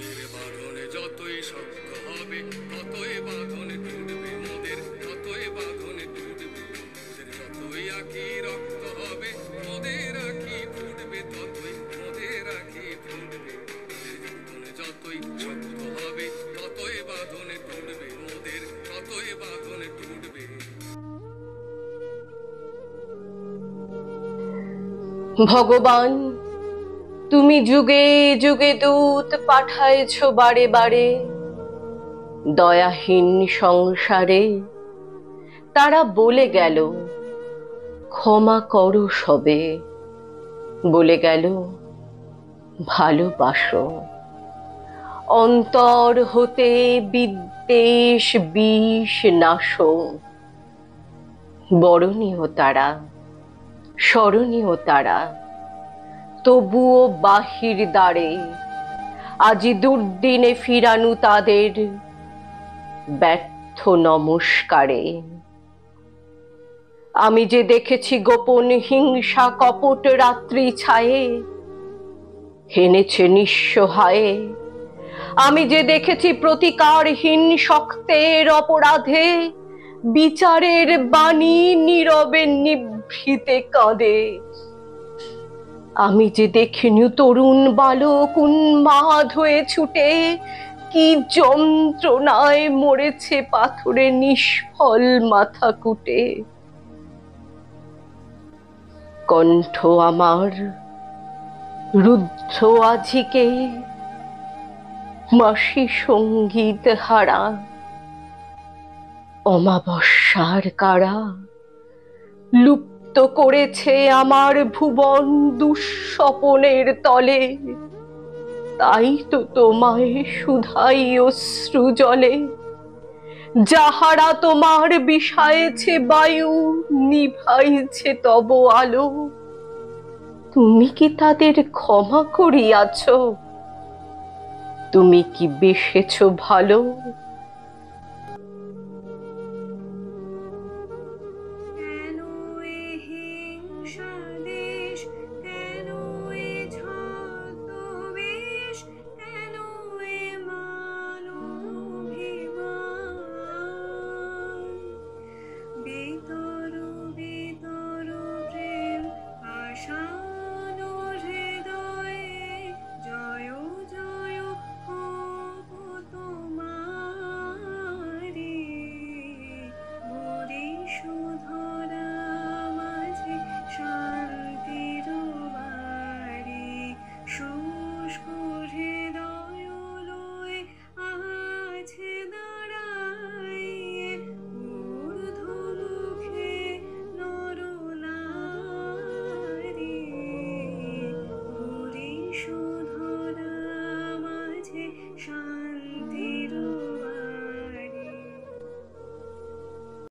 মোদের বাঁধনে যতই শক্ত হবে ততই বাঁধনে টুটবে, মোদের ততই বাঁধনে টুটবে। মোদের যতই আঁখি রক্ত হবে মোদের আঁখি ফুটবে, ততই মোদের আঁখি ফুটবে। মোদের বাঁধনে যতই শক্ত হবে ততই বাঁধনে টুটবে, মোদের ততই বাঁধনে টুটবে। ভগবান, তুমি যুগে যুগে দূত পাঠাইছ বারে বারে দয়াহীন সংসারে। তারা বলে গেল ক্ষমা করো সবে, বলে গেল ভালোবাসো। অন্তর হতে বিদ্বেষ বিষ নাশো। বরণীয় তারা, স্মরণীয় তারা, তবুও বাহির দ্বারে আজি দুর্দিনে ফিরানু তাদের ব্যর্থ নমস্কারে। আমি যে দেখেছি গোপন হিংসা কপট রাত্রি ছায়ে হেনেছে নিঃস্ব হায়ে। আমি যে দেখেছি প্রতিকারহীন শক্তের অপরাধে বিচারের বাণী নীরবে নিভৃতে কাঁদে। আমি যে দেখিনি তরুণ বালক উন্মাদ হয়ে ছুটে কি যন্ত্রণায় মরেছে পাথরে নিষ্ফল মাথা কুটে। কণ্ঠ আমার রুদ্ধ আজিকে মাসি সঙ্গীত হারা। অমাবস্যার কারা লুপ্ত করেছে আমার ভুবন দুঃস্বপনের তলে। তাই তো তোমায় শুধাই অশ্রু জলে। যাহারা তোমার বিষায়েছে বায়ু নিভাইছে তব আলো, তুমি কি তাদের ক্ষমা করিয়াছ? তুমি কি বেসেছ ভালো? শান্তি